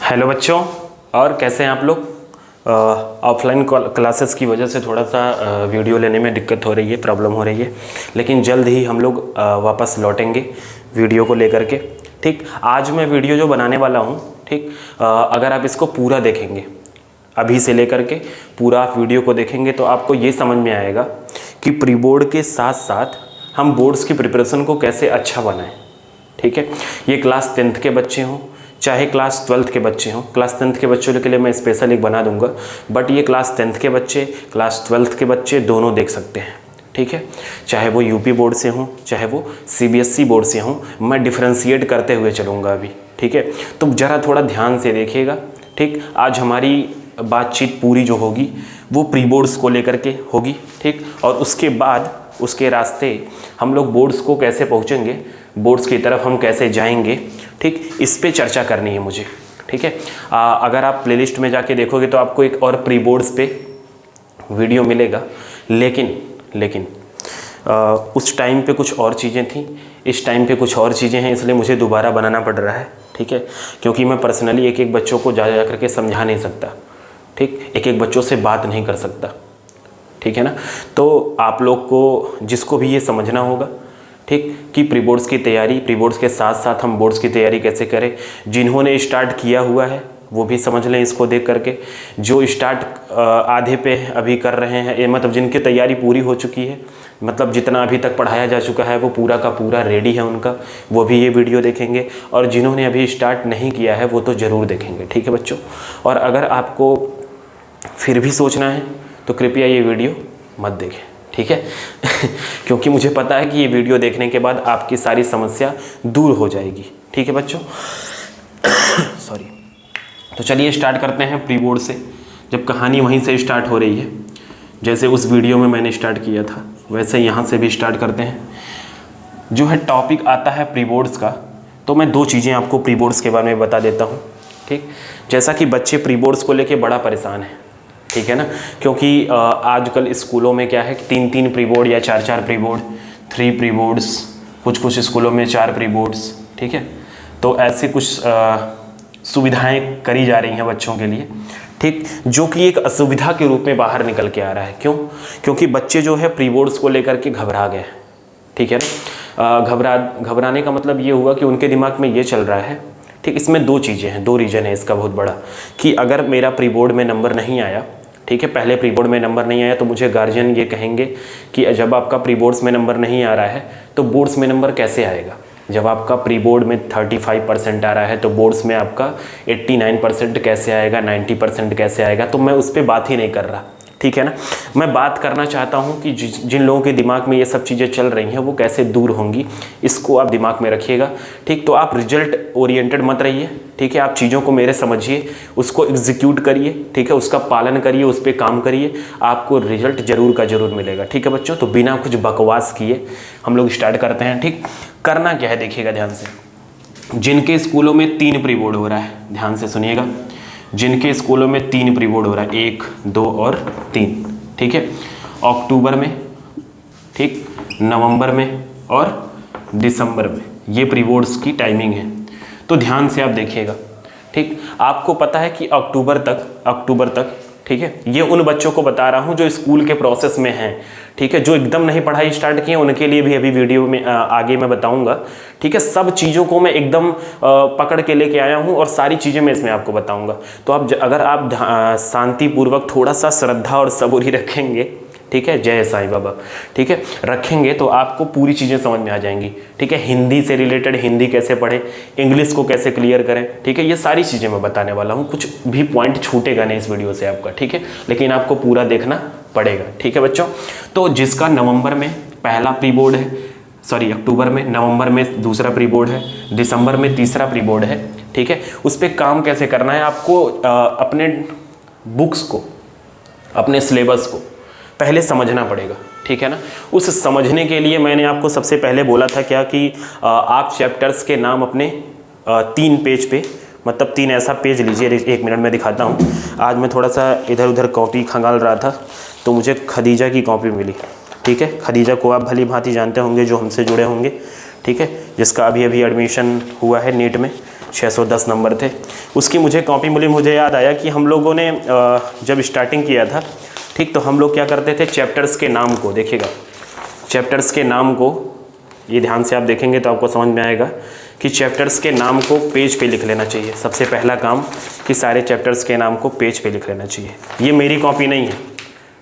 Hello बच्चों, और कैसे हैं आप लोग। ऑफलाइन क्लासेस की वजह से थोड़ा सा वीडियो लेने में दिक्कत हो रही है, प्रॉब्लम हो रही है, लेकिन जल्द ही हम लोग वापस लौटेंगे वीडियो को लेकर के। ठीक, आज मैं वीडियो जो बनाने वाला हूँ, ठीक, अगर आप इसको पूरा देखेंगे, अभी से लेकर के पूरा आप वीडियो को देखेंगे तो आपको ये समझ में आएगा कि प्री बोर्ड के साथ साथ हम बोर्ड्स की प्रिपरेशन को कैसे अच्छा बनाएं। ठीक है, ये क्लास 10th के बच्चे हों चाहे क्लास 12th के बच्चे हों, क्लास 10th के बच्चों के लिए मैं स्पेशल एक बना दूंगा, बट ये क्लास 10th के बच्चे, क्लास 12th के बच्चे दोनों देख सकते हैं। ठीक है, चाहे वो यूपी बोर्ड से हों चाहे वो सीबीएसई बोर्ड से हों, मैं डिफ्रेंशिएट करते हुए चलूँगा अभी। ठीक है, तो ज़रा थोड़ा ध्यान से देखिएगा। ठीक, आज हमारी बातचीत पूरी जो होगी वो प्री बोर्ड्स को लेकर के होगी। ठीक, और उसके बाद उसके रास्ते हम लोग बोर्ड्स को कैसे पहुँचेंगे, बोर्ड्स की तरफ हम कैसे जाएंगे, ठीक, इस पे चर्चा करनी है मुझे। ठीक है, अगर आप प्लेलिस्ट में जाके देखोगे तो आपको एक और प्री बोर्ड्स पे वीडियो मिलेगा, लेकिन उस टाइम पे कुछ और चीज़ें थी, इस टाइम पे कुछ और चीज़ें हैं, इसलिए मुझे दोबारा बनाना पड़ रहा है। ठीक है, क्योंकि मैं पर्सनली एक एक बच्चों को जा करके समझा नहीं सकता। ठीक, एक एक बच्चों से बात नहीं कर सकता। ठीक है ना, तो आप लोग को जिसको भी ये समझना होगा, ठीक, कि प्री बोर्ड्स की तैयारी, प्री बोर्ड्स के साथ साथ हम बोर्ड्स की तैयारी कैसे करें, जिन्होंने स्टार्ट किया हुआ है वो भी समझ लें इसको देख करके, जो स्टार्ट आधे पे अभी कर रहे हैं, ये मतलब जिनकी तैयारी पूरी हो चुकी है, मतलब जितना अभी तक पढ़ाया जा चुका है वो पूरा का पूरा रेडी है उनका, वो भी ये वीडियो देखेंगे, और जिन्होंने अभी स्टार्ट नहीं किया है वो तो ज़रूर देखेंगे। ठीक है बच्चों, और अगर आपको फिर भी सोचना है तो कृपया ये वीडियो मत देखें। ठीक है क्योंकि मुझे पता है कि ये वीडियो देखने के बाद आपकी सारी समस्या दूर हो जाएगी। ठीक है बच्चों सॉरी। तो चलिए स्टार्ट करते हैं प्री बोर्ड से। जब कहानी वहीं से स्टार्ट हो रही है, जैसे उस वीडियो में मैंने स्टार्ट किया था, वैसे यहाँ से भी स्टार्ट करते हैं। जो है टॉपिक आता है प्री बोर्ड्स का, तो मैं दो चीज़ें आपको प्री बोर्ड्स के बारे में बता देता हूँ। ठीक, जैसा कि बच्चे प्री बोर्ड्स को लेके बड़ा परेशान है, ठीक है ना, क्योंकि आजकल स्कूलों में क्या है कि 3-3 प्री बोर्ड या 4-4 प्री बोर्ड, 3 प्री बोर्ड्स, कुछ स्कूलों में 4 प्री बोर्ड्स। ठीक है, तो ऐसे कुछ सुविधाएं करी जा रही हैं बच्चों के लिए। ठीक, जो कि एक असुविधा के रूप में बाहर निकल के आ रहा है। क्यों? क्योंकि बच्चे जो है प्री बोर्ड्स को लेकर के घबरा गए। ठीक है ना, घबराने का मतलब ये हुआ कि उनके दिमाग में ये चल रहा है। ठीक, इसमें दो चीज़ें हैं, दो रीज़न है इसका बहुत बड़ा, कि अगर मेरा प्री बोर्ड में नंबर नहीं आया, ठीक है, पहले प्री बोर्ड में नंबर नहीं आया, तो मुझे गार्जियन ये कहेंगे कि जब आपका प्री बोर्ड्स में नंबर नहीं आ रहा है तो बोर्ड्स में नंबर कैसे आएगा। जब आपका प्री बोर्ड में 35% आ रहा है तो बोर्ड्स में आपका 89% कैसे आएगा, 90% कैसे आएगा। तो मैं उस पर बात ही नहीं कर रहा। ठीक है ना, मैं बात करना चाहता हूं कि जिन लोगों के दिमाग में ये सब चीज़ें चल रही हैं वो कैसे दूर होंगी, इसको आप दिमाग में रखिएगा। ठीक, तो आप रिजल्ट ओरिएंटेड मत रहिए। ठीक है, आप चीज़ों को मेरे समझिए, उसको एग्जीक्यूट करिए। ठीक है, उसका पालन करिए, उस पर काम करिए, आपको रिजल्ट जरूर का जरूर मिलेगा। ठीक है बच्चों, तो बिना कुछ बकवास किए हम लोग स्टार्ट करते हैं। ठीक, करना क्या है देखिएगा ध्यान से। जिनके स्कूलों में 3 प्री बोर्ड हो रहा है, ध्यान से सुनिएगा, जिनके स्कूलों में 3 प्री बोर्ड हो रहा है, 1, 2 और 3। ठीक है, अक्टूबर में, ठीक, नवंबर में और दिसंबर में, ये प्री बोर्ड्स की टाइमिंग है। तो ध्यान से आप देखिएगा। ठीक, आपको पता है कि अक्टूबर तक, ठीक है, ये उन बच्चों को बता रहा हूँ जो स्कूल के प्रोसेस में हैं। ठीक है, जो एकदम नहीं पढ़ाई स्टार्ट किए उनके लिए भी अभी वीडियो में आगे मैं बताऊंगा। ठीक है, सब चीज़ों को मैं एकदम पकड़ के लेके आया हूँ और सारी चीज़ें मैं इसमें आपको बताऊंगा। तो आप अगर आप शांतिपूर्वक थोड़ा सा श्रद्धा और सबूरी रखेंगे, ठीक है, जय साईं बाबा, ठीक है, रखेंगे तो आपको पूरी चीज़ें समझ में आ जाएंगी। ठीक है, हिंदी से रिलेटेड हिंदी कैसे पढ़ें, इंग्लिश को कैसे क्लियर करें। ठीक है, ये सारी चीज़ें मैं बताने वाला हूँ, कुछ भी पॉइंट छूटेगा नहीं इस वीडियो से आपका। ठीक है, लेकिन आपको पूरा देखना पड़ेगा। ठीक है बच्चों, तो जिसका नवंबर में पहला प्री बोर्ड है, सॉरी अक्टूबर में, नवंबर में दूसरा प्री बोर्ड है, दिसंबर में तीसरा प्री बोर्ड है, ठीक है, उस पर काम कैसे करना है आपको, अपने बुक्स को, अपने सिलेबस को पहले समझना पड़ेगा। ठीक है ना, उस समझने के लिए मैंने आपको सबसे पहले बोला था क्या कि आप चैप्टर्स के नाम अपने 3 पेज पे, मतलब 3 ऐसा पेज लीजिए, 1 मिनट में दिखाता हूँ। आज मैं थोड़ा सा इधर उधर कॉपी खंगाल रहा था तो मुझे खदीजा की कॉपी मिली। ठीक है, खदीजा को आप भली भांति जानते होंगे जो हमसे जुड़े होंगे। ठीक है, जिसका अभी एडमिशन हुआ है नीट में। 610 नंबर थे। उसकी मुझे कॉपी मिली, मुझे याद आया कि हम लोगों ने जब स्टार्टिंग किया था, ठीक, तो हम लोग क्या करते थे, चैप्टर्स के नाम को, देखिएगा चैप्टर्स के नाम को, ये ध्यान से आप देखेंगे तो आपको समझ में आएगा कि चैप्टर्स के नाम को पेज पे लिख लेना चाहिए। सबसे पहला काम कि सारे चैप्टर्स के नाम को पेज पे लिख लेना चाहिए। ये मेरी कॉपी नहीं है,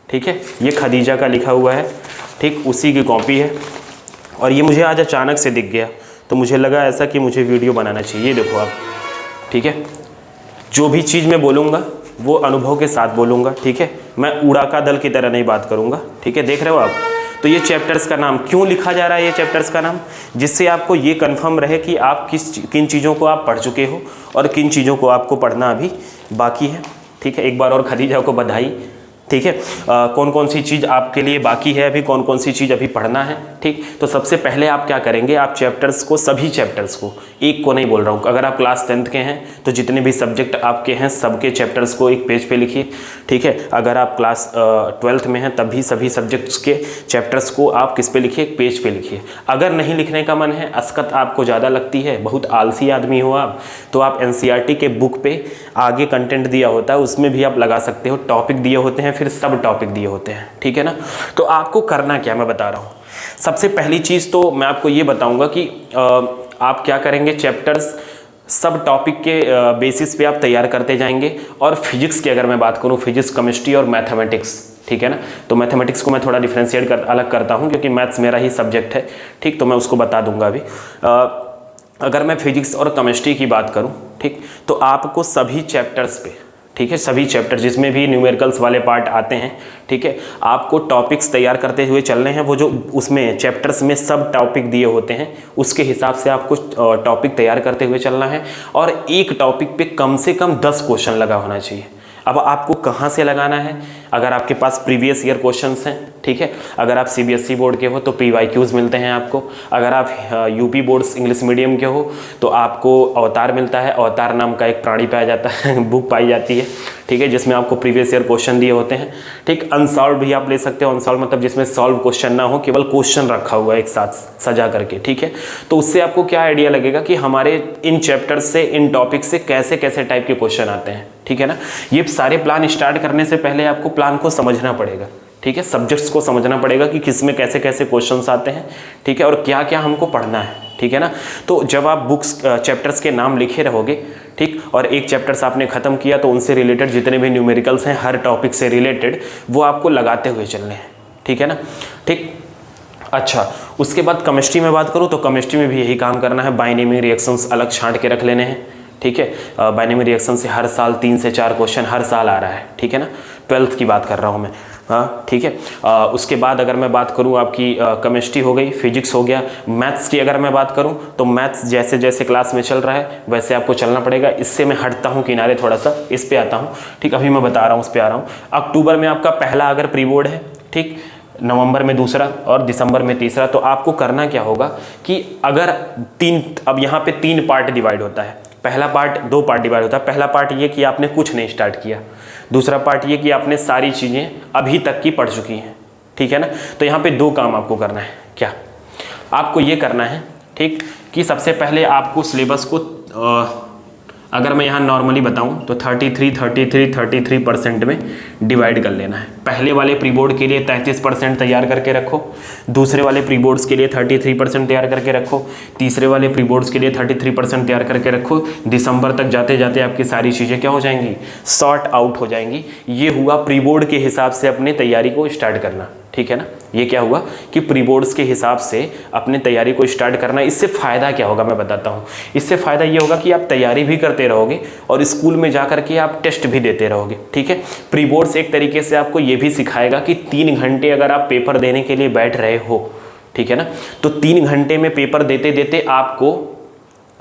ठीक है, ये खदीजा का लिखा हुआ है, ठीक, उसी की कॉपी है। और ये मुझे आज अचानक से दिख गया तो मुझे लगा ऐसा कि मुझे वीडियो बनाना चाहिए। ये देखो आप, ठीक है, जो भी चीज़ मैं बोलूँगा वो अनुभव के साथ बोलूँगा, ठीक है, मैं उड़ा का दल की तरह नहीं बात करूँगा, ठीक है, देख रहे हो आप। तो ये चैप्टर्स का नाम क्यों लिखा जा रहा है, ये चैप्टर्स का नाम, जिससे आपको ये कंफर्म रहे कि आप किन चीज़ों को आप पढ़ चुके हो और किन चीज़ों को आपको पढ़ना अभी बाकी है, ठीक है। एक बार और खदीजा को बधाई, ठीक है। कौन कौन सी चीज़ आपके लिए बाकी है अभी, कौन कौन सी चीज़ अभी पढ़ना है, ठीक। तो सबसे पहले आप क्या करेंगे, आप चैप्टर्स को, सभी चैप्टर्स को, एक को नहीं बोल रहा हूँ, अगर आप क्लास 10th के हैं तो जितने भी सब्जेक्ट आपके हैं सबके चैप्टर्स को एक पेज पे लिखिए, ठीक है। अगर आप क्लास 12th में हैं तब भी सभी सब्जेक्ट्स के चैप्टर्स को आप किस पे लिखिए, एक पेज पे लिखिए। अगर नहीं लिखने का मन है, असकत आपको ज़्यादा लगती है, बहुत आलसी आदमी हो आप, तो आप NCERT के बुक पे आगे कंटेंट दिया होता है उसमें भी आप लगा सकते हो, टॉपिक दिए होते हैं, फिर सब टॉपिक दिए होते हैं, ठीक है ना। तो आपको करना क्या मैं बता रहा हूँ। सबसे पहली चीज़ तो मैं आपको ये बताऊंगा कि आप क्या करेंगे, चैप्टर्स सब टॉपिक के बेसिस पे आप तैयार करते जाएंगे। और फिजिक्स की अगर मैं बात करूँ, फिजिक्स, केमिस्ट्री और मैथमेटिक्स, ठीक है ना, तो मैथमेटिक्स को मैं थोड़ा डिफ्रेंशिएट अलग करता हूँ क्योंकि मैथ्स मेरा ही सब्जेक्ट है, ठीक, तो मैं उसको बता दूंगा अभी। अगर मैं फिजिक्स और केमिस्ट्री की बात करूँ, ठीक, तो आपको सभी चैप्टर्स पे, ठीक है, सभी चैप्टर जिसमें भी न्यूमेरिकल्स वाले पार्ट आते हैं, ठीक है, आपको टॉपिक्स तैयार करते हुए चलने हैं। वो जो उसमें चैप्टर्स में सब टॉपिक दिए होते हैं उसके हिसाब से आपको टॉपिक तैयार करते हुए चलना है। और एक टॉपिक पे कम से कम 10 क्वेश्चन लगा होना चाहिए। अब आपको कहाँ से लगाना है, अगर आपके पास प्रीवियस ईयर क्वेश्चंस हैं, ठीक है, अगर आप CBSE बोर्ड के हो तो PYQs मिलते हैं आपको, अगर आप UP बोर्ड्स इंग्लिश मीडियम के हो तो आपको अवतार मिलता है। अवतार नाम का एक प्राणी पाया जाता है बुक पाई जाती है, ठीक है, जिसमें आपको प्रीवियस ईयर क्वेश्चन दिए होते हैं, ठीक। अनसॉल्व भी आप ले सकते हो, अनसॉल्व मतलब जिसमें सॉल्व क्वेश्चन ना हो, केवल क्वेश्चन रखा हुआ है एक साथ सजा करके, ठीक है। तो उससे आपको क्या आइडिया लगेगा कि हमारे इन चैप्टर्स से, इन टॉपिक से कैसे कैसे टाइप के क्वेश्चन आते हैं, ठीक है ना। ये सारे प्लान स्टार्ट करने से पहले आपको प्लान को समझना पड़ेगा, ठीक है, सब्जेक्ट्स को समझना पड़ेगा कि किस में कैसे कैसे क्वेश्चंस आते हैं, ठीक है, और क्या क्या हमको पढ़ना है, ठीक है ना। तो जब आप बुक्स चैप्टर्स के नाम लिखे रहोगे, ठीक, और एक चैप्टर्स आपने ख़त्म किया तो उनसे रिलेटेड जितने भी न्यूमेरिकल्स हैं हर टॉपिक से रिलेटेड वो आपको लगाते हुए चलने हैं, ठीक है ना, ठीक। अच्छा, उसके बाद केमिस्ट्री में बात करूँ तो केमिस्ट्री में भी यही काम करना है, बाइनरी रिएक्शंस अलग छांट के रख लेने हैं, ठीक है। बाइनरी रिएक्शन से हर साल 3 से 4 क्वेश्चन हर साल आ रहा है, ठीक है ना, 12th की बात कर रहा हूँ मैं, हाँ, ठीक है। उसके बाद अगर मैं बात करूँ आपकी केमिस्ट्री हो गई, फिजिक्स हो गया, मैथ्स की अगर मैं बात करूँ तो मैथ्स जैसे जैसे क्लास में चल रहा है वैसे आपको चलना पड़ेगा। इससे मैं हटता हूँ किनारे थोड़ा सा, इस पे आता हूँ, ठीक, अभी मैं बता रहा हूँ, उस पर आ रहा हूँ। अक्टूबर में आपका पहला अगर प्री बोर्ड है, ठीक, नवंबर में दूसरा और दिसंबर में तीसरा, तो आपको करना क्या होगा कि अगर अब यहाँ पे 3 पार्ट डिवाइड होता है, पहला पार्ट 2 पार्ट डिवाइड होता है। पहला पार्ट ये कि आपने कुछ नहीं स्टार्ट किया, दूसरा पार्ट ये कि आपने सारी चीज़ें अभी तक की पढ़ चुकी हैं, ठीक है ना। तो यहाँ पे 2 काम आपको करना है। क्या आपको ये करना है, ठीक, कि सबसे पहले आपको सिलेबस को अगर मैं यहाँ नॉर्मली बताऊँ तो 33% में डिवाइड कर लेना है। पहले वाले प्री बोर्ड के लिए 33% तैयार करके रखो, दूसरे वाले प्री बोर्ड्स के लिए 33% तैयार करके रखो, तीसरे वाले प्री बोर्ड्स के लिए 33% तैयार करके रखो। दिसंबर तक जाते जाते आपकी सारी चीज़ें क्या हो जाएंगी, सॉर्ट आउट हो जाएंगी। ये हुआ प्री बोर्ड के हिसाब से अपने तैयारी को स्टार्ट करना, ठीक है ना। ये क्या हुआ कि प्री बोर्ड्स के हिसाब से अपने तैयारी को स्टार्ट करना। इससे फ़ायदा क्या होगा मैं बताता हूँ। इससे फ़ायदा ये होगा कि आप तैयारी भी करते रहोगे और स्कूल में जा कर के आप टेस्ट भी देते रहोगे, ठीक है। प्री बोर्ड्स एक तरीके से आपको ये भी सिखाएगा कि 3 घंटे अगर आप पेपर देने के लिए बैठ रहे हो, ठीक है ना, तो 3 घंटे में पेपर देते देते आपको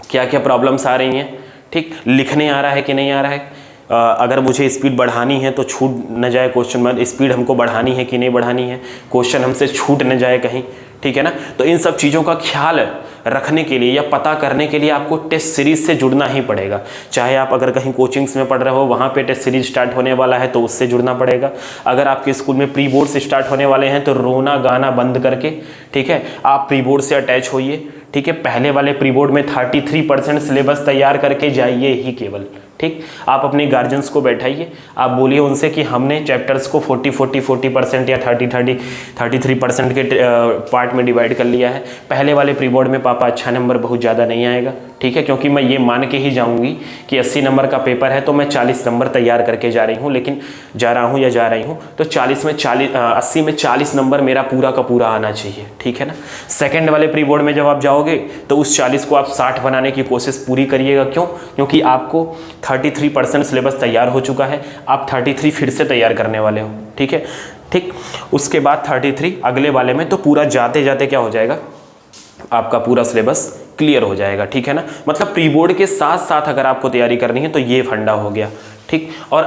क्या क्या प्रॉब्लम्स आ रही हैं, ठीक, लिखने आ रहा है कि नहीं आ रहा है, अगर मुझे स्पीड बढ़ानी है तो छूट न जाए क्वेश्चन में, स्पीड हमको बढ़ानी है कि नहीं बढ़ानी है, क्वेश्चन हमसे छूट न जाए कहीं, ठीक है ना। तो इन सब चीज़ों का ख्याल रखने के लिए या पता करने के लिए आपको टेस्ट सीरीज़ से जुड़ना ही पड़ेगा। चाहे आप अगर कहीं कोचिंग्स में पढ़ रहे हो, वहाँ पे टेस्ट सीरीज स्टार्ट होने वाला है तो उससे जुड़ना पड़ेगा। अगर आपके स्कूल में प्री बोर्ड से स्टार्ट होने वाले हैं तो रोना गाना बंद करके, ठीक है, आप प्री बोर्ड से अटैच होइए, ठीक है। पहले वाले प्री बोर्ड में 33% सिलेबस तैयार करके जाइए ही केवल, ठीक। आप अपने गार्जियंस को बैठाइए, आप बोलिए उनसे कि हमने चैप्टर्स को 40% या 33% के पार्ट में डिवाइड कर लिया है। पहले वाले प्री बोर्ड में पापा अच्छा नंबर बहुत ज़्यादा नहीं आएगा, ठीक है, क्योंकि मैं ये मान के ही जाऊंगी कि 80 नंबर का पेपर है तो मैं 40 नंबर तैयार करके जा रही हूँ, लेकिन जा रही हूँ तो 80 में 40 नंबर मेरा पूरा का पूरा आना चाहिए, ठीक है ना। सेकेंड वाले प्री बोर्ड में जब आप जाओगे तो उस 40 को आप 60 बनाने की कोशिश पूरी करिएगा। क्यों? क्योंकि आपको 33% सिलेबस तैयार हो चुका है, आप 33 फिर से तैयार करने वाले हो, ठीक है, ठीक। उसके बाद 33 अगले वाले में, तो पूरा जाते जाते क्या हो जाएगा, आपका पूरा सिलेबस क्लियर हो जाएगा, ठीक है ना। मतलब प्री बोर्ड के साथ साथ अगर आपको तैयारी करनी है तो ये फंडा हो गया, ठीक। और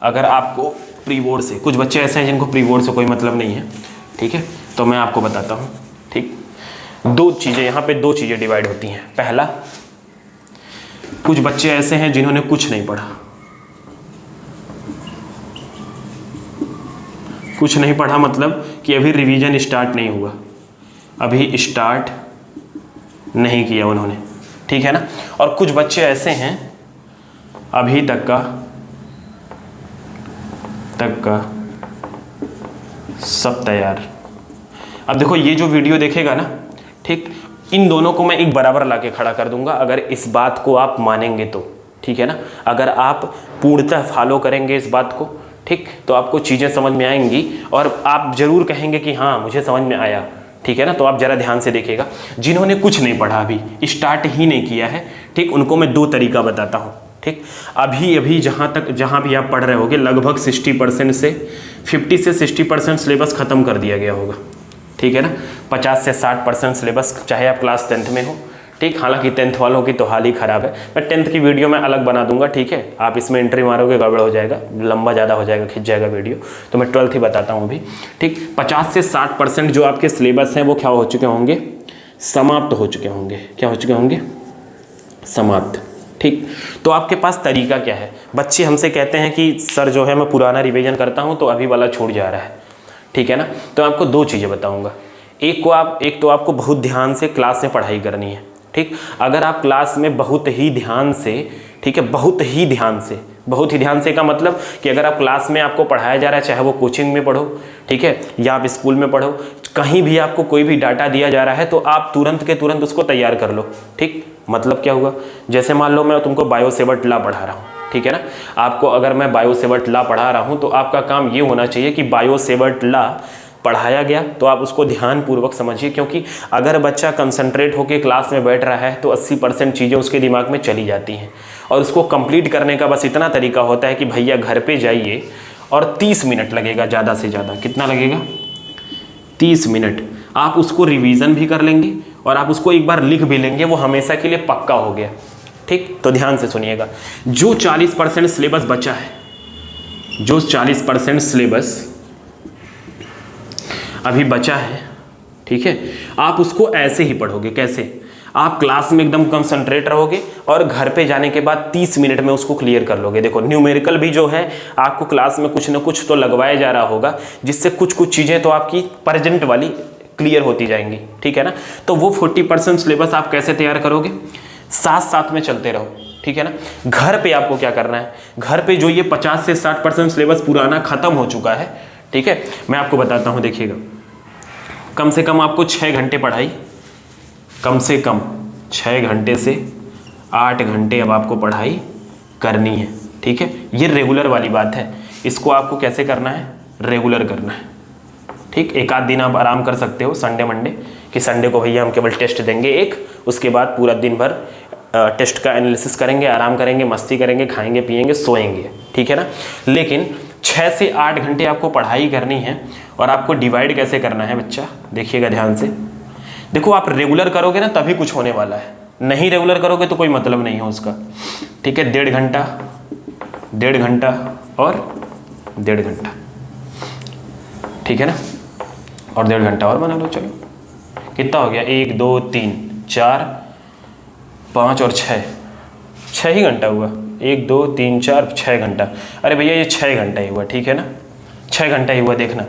अगर आपको प्री बोर्ड से, कुछ बच्चे ऐसे हैं जिनको प्री बोर्ड से कोई मतलब नहीं है, ठीक है, तो मैं आपको बताता हूँ, ठीक। दो चीज़ें यहाँ पे, दो चीज़ें डिवाइड होती हैं। पहला, कुछ बच्चे ऐसे हैं जिन्होंने कुछ नहीं पढ़ा, कुछ नहीं पढ़ा मतलब कि अभी रिवीजन स्टार्ट नहीं हुआ, अभी स्टार्ट नहीं किया उन्होंने, ठीक है ना। और कुछ बच्चे ऐसे हैं अभी तक का सब तैयार। अब देखो ये जो वीडियो देखेगा ना, ठीक, इन दोनों को मैं एक बराबर लाके खड़ा कर दूंगा अगर इस बात को आप मानेंगे तो, ठीक है ना। अगर आप पूर्णतः फॉलो करेंगे इस बात को, ठीक, तो आपको चीज़ें समझ में आएंगी और आप जरूर कहेंगे कि हाँ मुझे समझ में आया, ठीक है ना। तो आप जरा ध्यान से देखिएगा, जिन्होंने कुछ नहीं पढ़ा, अभी स्टार्ट ही नहीं किया है, ठीक, उनको मैं दो तरीका बताता हूँ, ठीक। अभी जहाँ भी आप पढ़ रहे होगे लगभग 50 से 60% सिलेबस खत्म कर दिया गया होगा, ठीक है ना। 50 से 60% सिलेबस, चाहे आप क्लास 10th में हो, ठीक। हालांकि 10th वालों की तो हाल ही ख़राब है, मैं 10th की वीडियो में अलग बना दूंगा, ठीक है। आप इसमें एंट्री मारोगे गड़बड़ हो जाएगा, लंबा ज़्यादा हो जाएगा, खिंच जाएगा वीडियो, तो मैं 12th ही बताता हूँ अभी, ठीक। 50 से 60% जो आपके सिलेबस हैं वो क्या हो चुके होंगे, समाप्त हो चुके होंगे। क्या हो चुके होंगे? समाप्त, ठीक। तो आपके पास तरीका क्या है? बच्चे हमसे कहते हैं कि सर जो है मैं पुराना रिवीजन करता हूँ तो अभी वाला छूट जा रहा है, ठीक है ना। तो मैं आपको दो चीज़ें बताऊँगा। एक तो आपको बहुत ध्यान से क्लास में पढ़ाई करनी है, ठीक। अगर आप क्लास में बहुत ही ध्यान से, ठीक है, बहुत ही ध्यान से का मतलब कि अगर आप क्लास में आपको पढ़ाया जा रहा है, चाहे वो कोचिंग में पढ़ो, ठीक है, या आप स्कूल में पढ़ो, कहीं भी आपको कोई भी डाटा दिया जा रहा है तो आप तुरंत के तुरंत उसको तैयार कर लो, ठीक। मतलब क्या हुआ, जैसे मान लो मैं तुमको बायोसेवर्ट लॉ पढ़ा रहा हूँ, ठीक है ना। आपको अगर मैं बायोसेवर्ट लॉ पढ़ा रहा हूँ तो आपका काम ये होना चाहिए कि बायोसेवर्ट लॉ पढ़ाया गया तो आप उसको ध्यानपूर्वक समझिए, क्योंकि अगर बच्चा कंसंट्रेट होकर क्लास में बैठ रहा है तो 80% चीज़ें उसके दिमाग में चली जाती हैं और उसको कंप्लीट करने का बस इतना तरीका होता है कि भैया घर पे जाइए और 30 मिनट लगेगा, ज़्यादा से ज़्यादा कितना लगेगा, 30 मिनट। आप उसको रिवीजन भी कर लेंगे और आप उसको एक बार लिख भी लेंगे, वो हमेशा के लिए पक्का हो गया, ठीक। तो ध्यान से सुनिएगा, जो 40% सिलेबस बचा है, जो 40% सिलेबस अभी बचा है, ठीक है, आप उसको ऐसे ही पढ़ोगे। कैसे? आप क्लास में एकदम कंसंट्रेट रहोगे और घर पे जाने के बाद 30 मिनट में उसको क्लियर कर लोगे। देखो न्यूमेरिकल भी जो है आपको क्लास में कुछ ना कुछ तो लगवाया जा रहा होगा, जिससे कुछ चीज़ें तो आपकी प्रेजेंट वाली क्लियर होती जाएंगी, ठीक है ना। तो वो 40% सिलेबस आप कैसे तैयार करोगे? साथ साथ में चलते रहो, ठीक है ना। घर पे आपको क्या करना है, घर पे जो ये 50 से 60% सिलेबस पुराना खत्म हो चुका है, ठीक है, मैं आपको बताता हूँ, देखिएगा। कम से कम आपको 6 घंटे पढ़ाई, कम से कम 6 घंटे से 8 घंटे अब आपको पढ़ाई करनी है, ठीक है। ये रेगुलर वाली बात है, इसको आपको कैसे करना है, रेगुलर करना है, ठीक। एक आध दिन आप आराम कर सकते हो संडे मंडे, कि संडे को भैया हम केवल टेस्ट देंगे एक, उसके बाद पूरा दिन भर टेस्ट का एनालिसिस करेंगे, आराम करेंगे, मस्ती करेंगे, खाएंगे पिएंगे सोएंगे, ठीक है ना। लेकिन 6 से 8 घंटे आपको पढ़ाई करनी है और आपको डिवाइड कैसे करना है बच्चा, देखिएगा ध्यान से। देखो आप रेगुलर करोगे ना तभी कुछ होने वाला है, नहीं रेगुलर करोगे तो कोई मतलब नहीं है उसका, ठीक है। 1.5 घंटा और 1.5 घंटा, ठीक है ना, और 1.5 घंटा और बना लो। चलो कितना हो गया, 1 2 3 4 5 और 6 ही घंटा हुआ, 1 2 3 4 6 घंटा। अरे भैया ये 6 घंटा ही हुआ, ठीक है ना, 6 घंटा ही हुआ, देखना,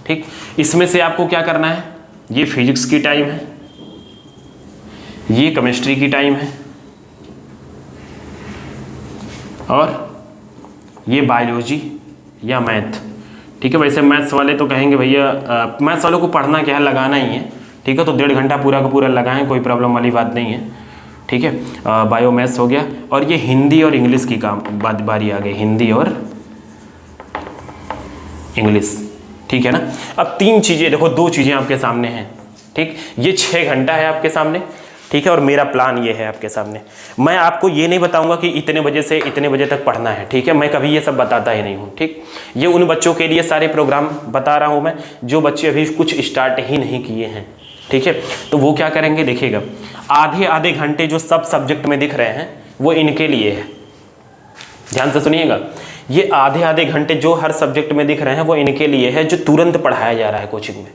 ठीक। इसमें से आपको क्या करना है, ये फिजिक्स की टाइम है, ये केमिस्ट्री की टाइम है और ये बायोलॉजी या मैथ। ठीक है, वैसे मैथ्स वाले तो कहेंगे भैया मैथ्स वालों को पढ़ना क्या है, लगाना ही है। ठीक है, तो 1.5 घंटा पूरा का पूरा लगाएं, कोई प्रॉब्लम वाली बात नहीं है। ठीक है, बायो मैथ्स हो गया और ये हिंदी और इंग्लिश की बारी आ गई, हिंदी और इंग्लिश। ठीक है ना। अब 3 चीज़ें देखो, 2 चीज़ें आपके सामने हैं। ठीक, ये 6 घंटा है आपके सामने। ठीक है, और मेरा प्लान ये है आपके सामने। मैं आपको ये नहीं बताऊंगा कि इतने बजे से इतने बजे तक पढ़ना है। ठीक है, मैं कभी ये सब बताता ही नहीं हूँ। ठीक, ये उन बच्चों के लिए सारे प्रोग्राम बता रहा हूँ मैं जो बच्चे अभी कुछ स्टार्ट ही नहीं किए हैं। ठीक है, तो वो क्या करेंगे देखिएगा, आधे घंटे जो सब सब्जेक्ट में दिख रहे हैं वो इनके लिए है। ध्यान से सुनिएगा, ये आधे घंटे जो हर सब्जेक्ट में दिख रहे हैं वो इनके लिए है, जो तुरंत पढ़ाया जा रहा है कोचिंग में।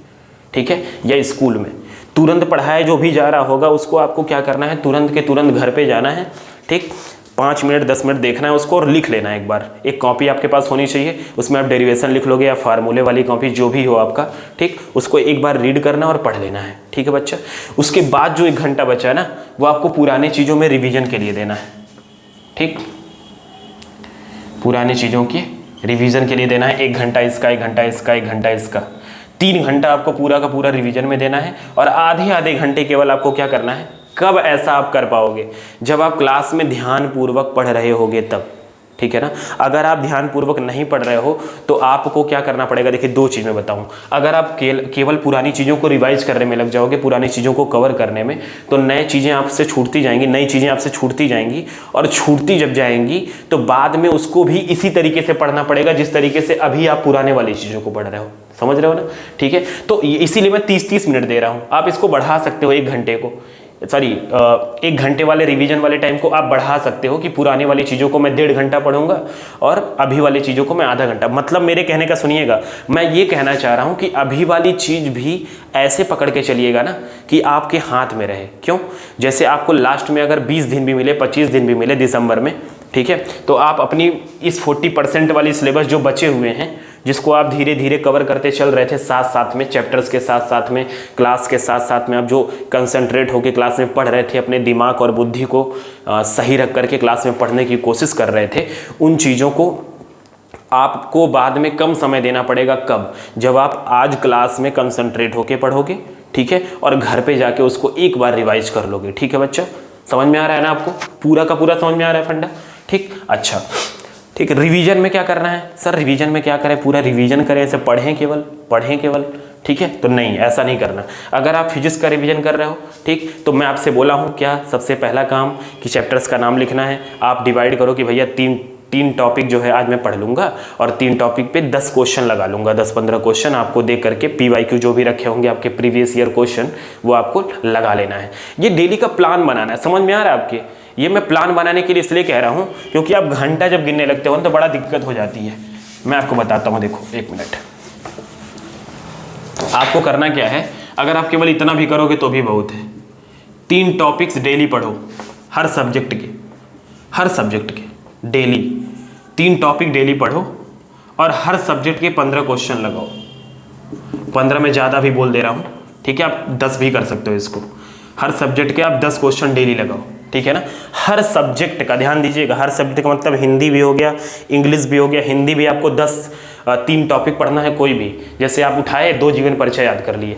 ठीक है, या स्कूल में तुरंत पढ़ाया जो भी जा रहा होगा उसको आपको क्या करना है, तुरंत के तुरंत घर पे जाना है। ठीक, 5 मिनट 10 मिनट देखना है उसको और लिख लेना है। एक बार एक कॉपी आपके पास होनी चाहिए, उसमें आप डेरिवेशन लिख लोगे या फार्मूले वाली कॉपी जो भी हो आपका। ठीक, उसको एक बार रीड करना और पढ़ लेना है। ठीक है बच्चा, उसके बाद जो 1 घंटा बचा है ना, वो आपको पुरानी चीज़ों में रिविजन के लिए देना है। ठीक, पुरानी चीज़ों की रिवीजन के लिए देना है 1 घंटा इसका, 1 घंटा इसका, 1 घंटा इसका। 3 घंटा आपको पूरा का पूरा रिवीजन में देना है और आधे घंटे केवल आपको क्या करना है। कब ऐसा आप कर पाओगे, जब आप क्लास में ध्यानपूर्वक पढ़ रहे होगे तब। ठीक है ना। अगर आप ध्यानपूर्वक नहीं पढ़ रहे हो तो आपको क्या करना पड़ेगा, देखिए 2 चीज़ मैं बताऊं। अगर आप केवल पुरानी चीज़ों को रिवाइज करने में लग जाओगे, पुरानी चीज़ों को कवर करने में, तो नई चीज़ें आपसे छूटती जाएंगी, नई चीज़ें आपसे छूटती जाएंगी और छूटती जब जाएंगी तो बाद में उसको भी इसी तरीके से पढ़ना पड़ेगा जिस तरीके से अभी आप पुराने वाली चीज़ों को पढ़ रहे हो। समझ रहे हो ना। ठीक है, तो इसीलिए मैं 30-30 मिनट दे रहा हूँ। आप इसको बढ़ा सकते हो 1 घंटे को, सॉरी 1 घंटे वाले रिवीजन वाले टाइम को आप बढ़ा सकते हो कि पुरानी वाली चीज़ों को मैं 1.5 घंटा पढ़ूंगा और अभी वाली चीज़ों को मैं आधा घंटा। मतलब मेरे कहने का सुनिएगा, मैं ये कहना चाह रहा हूँ कि अभी वाली चीज़ भी ऐसे पकड़ के चलिएगा ना कि आपके हाथ में रहे। क्यों, जैसे आपको लास्ट में अगर 20 दिन भी मिले, 25 दिन भी मिले दिसंबर में, ठीक है, तो आप अपनी इस 40% वाली सिलेबस जो बचे हुए हैं, जिसको आप धीरे धीरे कवर करते चल रहे थे, साथ साथ में चैप्टर्स के साथ साथ में, क्लास के साथ साथ में, आप जो कंसंट्रेट होकर क्लास में पढ़ रहे थे, अपने दिमाग और बुद्धि को सही रख करके क्लास में पढ़ने की कोशिश कर रहे थे, उन चीज़ों को आपको बाद में कम समय देना पड़ेगा। कब, जब आप आज क्लास में कंसंट्रेट होकर पढ़ोगे। ठीक है, और घर पे जाके उसको एक बार रिवाइज कर लोगे। ठीक है बच्चा, समझ में आ रहा है ना आपको, पूरा का पूरा समझ में आ रहा है फंडा। ठीक, अच्छा ठीक है। रिवीजन में क्या करना है सर, रिवीजन में क्या करें, पूरा रिवीजन करें, ऐसे पढ़ें केवल। ठीक है, तो नहीं, ऐसा नहीं करना। अगर आप फिजिक्स का रिवीजन कर रहे हो, ठीक, तो मैं आपसे बोला हूँ क्या, सबसे पहला काम कि चैप्टर्स का नाम लिखना है। आप डिवाइड करो कि भैया तीन टॉपिक जो है आज मैं पढ़ लूँगा और 3 टॉपिक पे 10 क्वेश्चन लगा लूँगा, 10-15 क्वेश्चन आपको दे करके PYQ जो भी रखे होंगे आपके प्रीवियस ईयर क्वेश्चन, वो आपको लगा लेना है। ये डेली का प्लान बनाना है। समझ में आ रहा है आपके, ये मैं प्लान बनाने के लिए इसलिए कह रहा हूँ क्योंकि आप घंटा जब गिनने लगते हो तो बड़ा दिक्कत हो जाती है। मैं आपको बताता हूँ, देखो 1 मिनट। आपको करना क्या है, अगर आप केवल इतना भी करोगे तो भी बहुत है। 3 टॉपिक्स डेली पढ़ो, हर सब्जेक्ट के डेली 3 टॉपिक डेली पढ़ो और हर सब्जेक्ट के 15 क्वेश्चन लगाओ। 15 में ज़्यादा भी बोल दे रहा हूँ, ठीक है, आप 10 भी कर सकते हो इसको। हर सब्जेक्ट के आप 10 क्वेश्चन डेली लगाओ। ठीक है ना, हर सब्जेक्ट का ध्यान दीजिएगा। हर सब्जेक्ट का मतलब हिंदी भी हो गया, इंग्लिश भी हो गया। हिंदी भी आपको 3 टॉपिक पढ़ना है कोई भी। जैसे आप उठाए 2 जीवन परिचय याद कर लिए,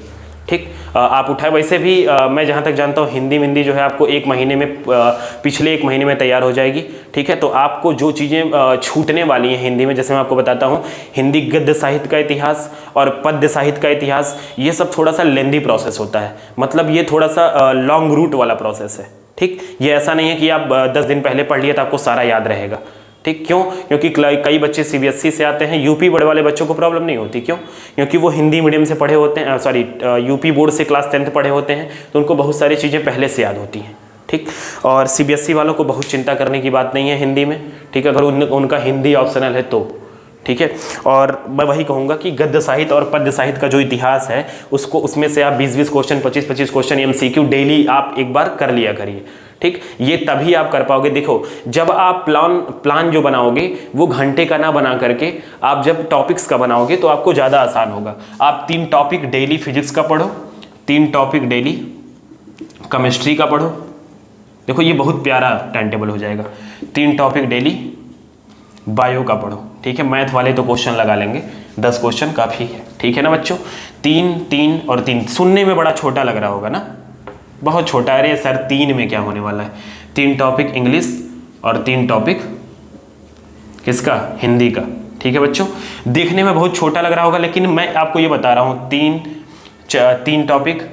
ठीक, आप उठाए। वैसे भी मैं जहाँ तक जानता हूँ हिंदी जो है आपको 1 महीने में, पिछले 1 महीने में तैयार हो जाएगी। ठीक है, तो आपको जो चीज़ें छूटने वाली हैं हिंदी में, जैसे मैं आपको बताता हूँ, हिंदी गद्य साहित्य का इतिहास और पद्य साहित्य का इतिहास, ये सब थोड़ा सा लेंदी प्रोसेस होता है। मतलब ये थोड़ा सा लॉन्ग रूट वाला प्रोसेस है। ठीक, ये ऐसा नहीं है कि आप 10 दिन पहले पढ़ लिए तो आपको सारा याद रहेगा। ठीक, क्यों, क्योंकि कई बच्चे CBSE से आते हैं, यूपी बोर्ड वाले बच्चों को प्रॉब्लम नहीं होती। क्यों, क्योंकि वो हिंदी मीडियम से पढ़े होते हैं, सॉरी यूपी बोर्ड से क्लास 10th पढ़े होते हैं, तो उनको बहुत सारी चीज़ें पहले से याद होती हैं। ठीक, और CBSE वालों को बहुत चिंता करने की बात नहीं है हिंदी में। ठीक, अगर उनका हिंदी ऑप्शनल है तो। ठीक है, और मैं वही कहूँगा कि गद्य साहित्य और पद्य साहित्य का जो इतिहास है उसमें से आप 20-20 क्वेश्चन, 25-25 क्वेश्चन MCQ डेली आप एक बार कर लिया करिए। ठीक, ये तभी आप कर पाओगे। देखो, जब आप प्लान जो बनाओगे वो घंटे का ना बना करके आप जब टॉपिक्स का बनाओगे तो आपको ज़्यादा आसान होगा। आप 3 टॉपिक डेली फिजिक्स का पढ़ो, 3 टॉपिक डेली केमिस्ट्री का पढ़ो, देखो ये बहुत प्यारा टाइम टेबल हो जाएगा। 3 टॉपिक डेली बायो का पढ़ो, ठीक है। मैथ वाले तो क्वेश्चन लगा लेंगे, 10 क्वेश्चन काफ़ी है, ठीक है ना बच्चों। 3 3 और 3 सुनने में बड़ा छोटा लग रहा होगा ना, बहुत छोटा। अरे सर 3 में क्या होने वाला है। 3 टॉपिक इंग्लिश और 3 टॉपिक किसका, हिंदी का, ठीक है बच्चों। देखने में बहुत छोटा लग रहा होगा, लेकिन मैं आपको ये बता रहा हूँ 3 टॉपिक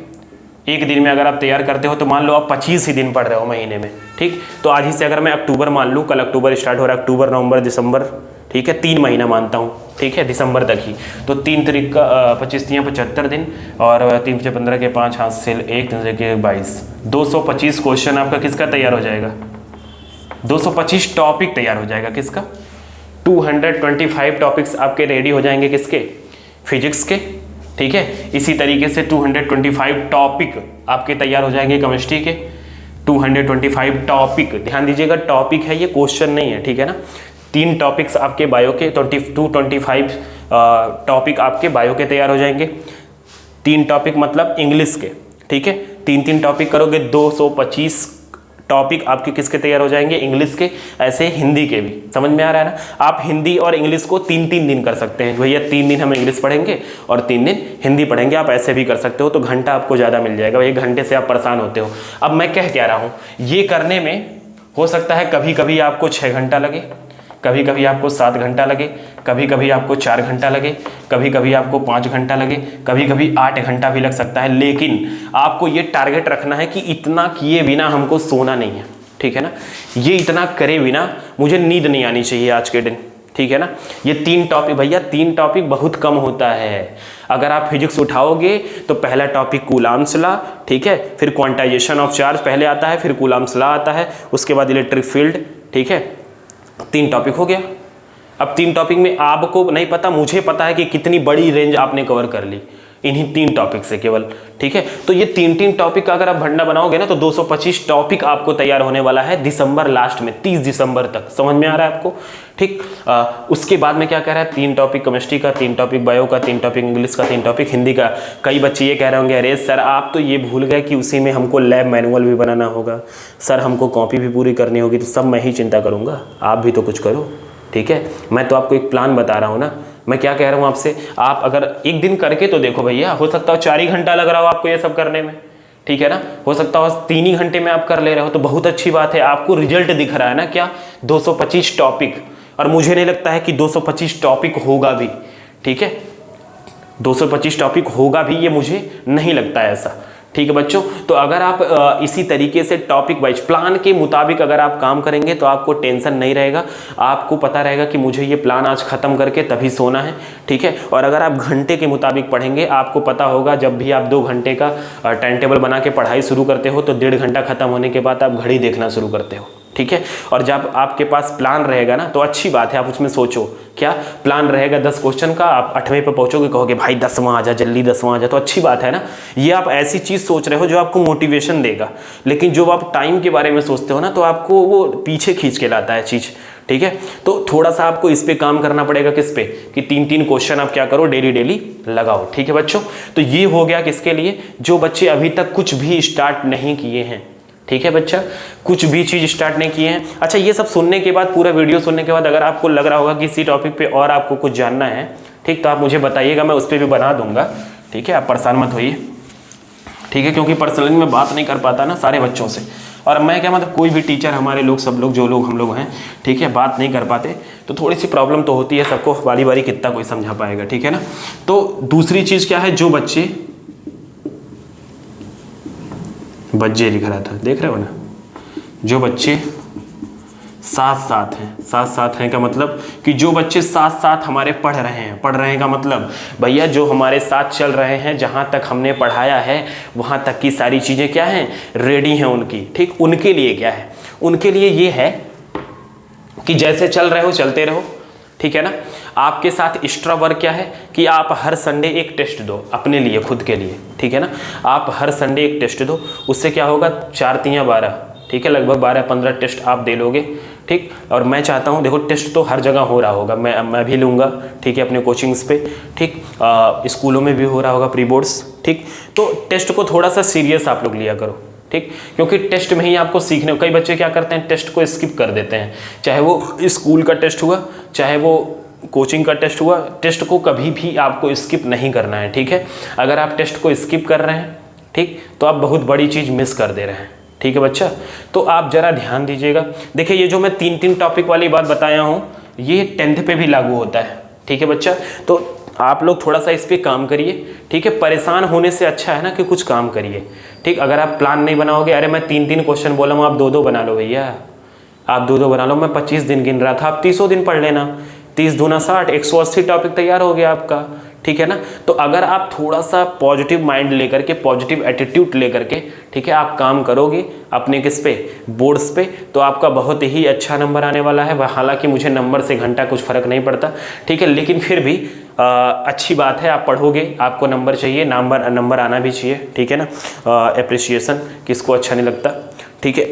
एक दिन में अगर आप तैयार करते हो तो मान लो आप 25 ही दिन पढ़ रहे हो महीने में, ठीक। तो आज ही से अगर मैं अक्टूबर मान लूँ, कल अक्टूबर स्टार्ट हो रहा है, अक्टूबर नवंबर दिसंबर, ठीक है, 3 महीना मानता हूँ, ठीक है, दिसंबर तक ही। तो 3 तारीख का 25 या 75 दिन और 3 से 15 के 5 हाथ से 1 के 22, 225 क्वेश्चन आपका किसका तैयार हो जाएगा, 225 टॉपिक तैयार हो जाएगा किसका, 225 टॉपिक्स आपके रेडी हो जाएंगे किसके, फिजिक्स के, ठीक है। इसी तरीके से 225 टॉपिक आपके तैयार हो जाएंगे केमिस्ट्री के, 225 टॉपिक, ध्यान दीजिएगा टॉपिक है ये, क्वेश्चन नहीं है, ठीक है ना। 3 टॉपिक्स आपके बायो के, 225 टॉपिक आपके बायो के तैयार हो जाएंगे। 3 टॉपिक मतलब इंग्लिश के, ठीक है। 3 टॉपिक करोगे 225 टॉपिक आपके किसके तैयार हो जाएंगे, इंग्लिश के। ऐसे हिंदी के भी, समझ में आ रहा है ना। आप हिंदी और इंग्लिश को 3 दिन कर सकते हैं, भैया 3 दिन हम इंग्लिश पढ़ेंगे और 3 दिन हिंदी पढ़ेंगे, आप ऐसे भी कर सकते हो। तो घंटा आपको ज़्यादा मिल जाएगा, 1 घंटे से आप परेशान होते हो। अब मैं कह रहा हूँ ये करने में हो सकता है कभी कभी आपको 6 घंटा लगे, कभी कभी आपको 7 घंटा लगे, कभी कभी आपको 4 घंटा लगे, कभी कभी आपको 5 घंटा लगे, कभी कभी 8 घंटा भी लग सकता है। लेकिन आपको ये टारगेट रखना है कि इतना किए बिना हमको सोना नहीं है, ठीक है ना। ये इतना करे बिना मुझे नींद नहीं आनी चाहिए आज के दिन, ठीक है ना। ये 3 टॉपिक भैया, 3 टॉपिक बहुत कम होता है। अगर आप फिजिक्स उठाओगे तो पहला टॉपिक कूलॉम्स लॉ, ठीक है, फिर क्वांटाइजेशन ऑफ चार्ज पहले आता है, फिर कूलॉम्स लॉ आता है, उसके बाद इलेक्ट्रिक फील्ड, ठीक है। 3 टॉपिक हो गया। अब 3 टॉपिक में आपको नहीं पता, मुझे पता है कि कितनी बड़ी रेंज आपने कवर कर ली इन्हीं 3 टॉपिक से केवल, ठीक है। तो ये 3 टॉपिक का अगर आप भंडा बनाओगे ना तो 225 टॉपिक आपको तैयार होने वाला है दिसंबर लास्ट में, 30 दिसंबर तक। समझ में आ रहा है आपको, ठीक। उसके बाद में क्या कह रहा है, 3 टॉपिक केमिस्ट्री का, 3 टॉपिक बायो का, 3 टॉपिक इंग्लिश का, 3 टॉपिक हिंदी का। कई बच्चे ये कह रहे होंगे अरे सर आप तो ये भूल गए कि उसी में हमको लैब मैनुअल भी बनाना होगा, सर हमको कॉपी भी पूरी करनी होगी। तो सब मैं ही चिंता करूँगा, आप भी तो कुछ करो, ठीक है। मैं तो आपको एक प्लान बता रहा हूँ ना। मैं क्या कह रहा हूँ आपसे, आप अगर एक दिन करके तो देखो भैया, हो सकता हो 4 ही घंटा लग रहा हो आपको ये सब करने में, ठीक है ना। हो सकता हो 3 ही घंटे में आप कर ले रहे हो, तो बहुत अच्छी बात है, आपको रिजल्ट दिख रहा है ना। क्या 225 टॉपिक, और मुझे नहीं लगता है कि 225 टॉपिक होगा भी, ठीक है। 225 टॉपिक होगा भी, ये मुझे नहीं लगता है ऐसा, ठीक है बच्चों। तो अगर आप इसी तरीके से टॉपिक वाइज प्लान के मुताबिक अगर आप काम करेंगे तो आपको टेंशन नहीं रहेगा। आपको पता रहेगा कि मुझे ये प्लान आज ख़त्म करके तभी सोना है, ठीक है। और अगर आप घंटे के मुताबिक पढ़ेंगे, आपको पता होगा जब भी आप 2 घंटे का टाइम टेबल बना के पढ़ाई शुरू करते हो तो 1.5 घंटा खत्म होने के बाद आप घड़ी देखना शुरू करते हो, ठीक है। और जब आपके पास प्लान रहेगा ना तो अच्छी बात है, आप उसमें सोचो क्या प्लान रहेगा 10 क्वेश्चन का, आप 8वें पे पहुंचोगे, कहोगे भाई 10वां आ जा जल्दी, 10वां आ जा, तो अच्छी बात है ना। ये आप ऐसी चीज़ सोच रहे हो जो आपको मोटिवेशन देगा। लेकिन जो आप टाइम के बारे में सोचते हो ना तो आपको वो पीछे खींच के लाता है चीज़, ठीक है। तो थोड़ा सा आपको इस पे काम करना पड़ेगा, किस पे, कि 3 क्वेश्चन आप क्या करो, डेली लगाओ, ठीक है बच्चों। तो ये हो गया किसके लिए, जो बच्चे अभी तक कुछ भी स्टार्ट नहीं किए हैं, ठीक है बच्चा, कुछ भी चीज़ स्टार्ट नहीं किए हैं। अच्छा, ये सब सुनने के बाद, पूरा वीडियो सुनने के बाद अगर आपको लग रहा होगा कि इसी टॉपिक पे और आपको कुछ जानना है, ठीक, तो आप मुझे बताइएगा, मैं उस पर भी बना दूंगा, ठीक है। आप परेशान मत होइए, ठीक है, क्योंकि पर्सनली मैं बात नहीं कर पाता ना सारे बच्चों से। और मैं क्या मतलब, कोई भी टीचर, हमारे लोग, सब लोग जो लोग हम लोग हैं, ठीक है, बात नहीं कर पाते तो थोड़ी सी प्रॉब्लम तो होती है सबको, बारी बारी कितना कोई समझा पाएगा, ठीक है ना। तो दूसरी चीज़ क्या है, जो बच्चे बच्चे लिख रहा था, देख रहे हो ना, जो बच्चे साथ साथ हैं का मतलब कि जो बच्चे साथ साथ हमारे पढ़ रहे हैं का मतलब भैया जो हमारे साथ चल रहे हैं, जहाँ तक हमने पढ़ाया है वहाँ तक की सारी चीज़ें क्या हैं, रेडी हैं उनकी, ठीक। उनके लिए क्या है, उनके लिए ये है कि जैसे चल रहे हो चलते रहो, ठीक है ना। आपके साथ एक्स्ट्रा वर्क क्या है कि आप हर संडे एक टेस्ट दो अपने लिए, खुद के लिए, ठीक है ना। आप हर संडे एक टेस्ट दो, उससे क्या होगा, 4 3 12, ठीक है, लगभग 12-15 टेस्ट आप दे लोगे, ठीक। और मैं चाहता हूँ, देखो टेस्ट तो हर जगह हो रहा होगा, मैं भी लूँगा, ठीक है, अपने कोचिंग्स पे, ठीक, स्कूलों में भी हो रहा होगा प्री बोर्ड्स, ठीक। तो टेस्ट को थोड़ा सा सीरियस आप लोग लिया करो, ठीक, क्योंकि टेस्ट में ही आपको सीखने, कई बच्चे क्या करते हैं टेस्ट को स्किप कर देते हैं, चाहे वो स्कूल का टेस्ट हुआ चाहे वो कोचिंग का टेस्ट हुआ, टेस्ट को कभी भी आपको स्किप नहीं करना है। ठीक है, अगर आप टेस्ट को स्किप कर रहे हैं ठीक, तो आप बहुत बड़ी चीज़ मिस कर दे रहे हैं। ठीक है बच्चा, तो आप ज़रा ध्यान दीजिएगा। देखिए ये जो मैं 3 टॉपिक वाली बात बताया हूँ ये 10th पे भी लागू होता है। ठीक है बच्चा, तो आप लोग थोड़ा सा इस पर काम करिए। ठीक है, परेशान होने से अच्छा है ना कि कुछ काम करिए। ठीक, अगर आप प्लान नहीं बनाओगे, अरे मैं 3 क्वेश्चन बोला हूँ आप 2 बना लो भैया, आप 2 बना लो। मैं 25 दिन गिन रहा था, आप 30 दिन पढ़ लेना, 30 दूना 60, 180 टॉपिक तैयार हो गया आपका। ठीक है ना, तो अगर आप थोड़ा सा पॉजिटिव माइंड लेकर के, पॉजिटिव एटीट्यूड लेकर के, ठीक है, आप काम करोगे अपने किस पे, बोर्ड्स पे, तो आपका बहुत ही अच्छा नंबर आने वाला है। हालांकि मुझे नंबर से घंटा कुछ फ़र्क नहीं पड़ता, ठीक है, लेकिन फिर भी अच्छी बात है, आप पढ़ोगे, आपको नंबर चाहिए, नंबर आना भी चाहिए। ठीक है ना, एप्रिसिएशन किसको अच्छा नहीं लगता। ठीक है,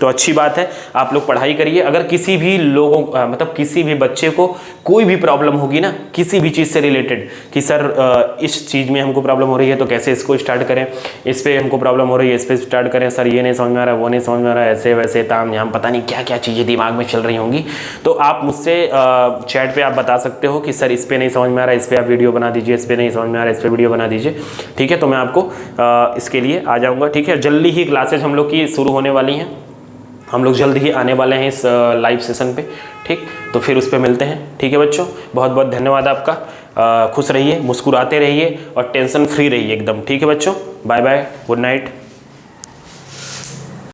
तो अच्छी बात है, आप लोग पढ़ाई करिए। अगर किसी भी लोगों मतलब किसी भी बच्चे को कोई भी प्रॉब्लम होगी ना किसी भी चीज़ से रिलेटेड, कि सर इस चीज़ में हमको प्रॉब्लम हो रही है तो कैसे इसको स्टार्ट करें, इस पर हमको प्रॉब्लम हो रही है इस पर स्टार्ट करें, सर ये नहीं समझ में आ रहा वो नहीं समझ में आ रहा, ऐसे वैसे ताम झाम पता नहीं क्या क्या चीज़ें दिमाग में चल रही होंगी, तो आप मुझसे चैट पर आप बता सकते हो कि सर इस पर नहीं समझ में आ रहा, इस पर आप वीडियो बना दीजिए, इस पर नहीं समझ में आ रहा, इस पर वीडियो बना दीजिए। ठीक है, तो मैं आपको इसके लिए आ जाऊँगा। ठीक है, जल्दी ही क्लासेज हम लोग की शुरू होने वाली हैं, हम लोग जल्द ही आने वाले हैं इस लाइव सेशन पे। ठीक, तो फिर उस पर मिलते हैं। ठीक है बच्चों, बहुत बहुत धन्यवाद आपका। खुश रहिए, मुस्कुराते रहिए और टेंशन फ्री रहिए एकदम। ठीक है बच्चों, बाय बाय, गुड नाइट।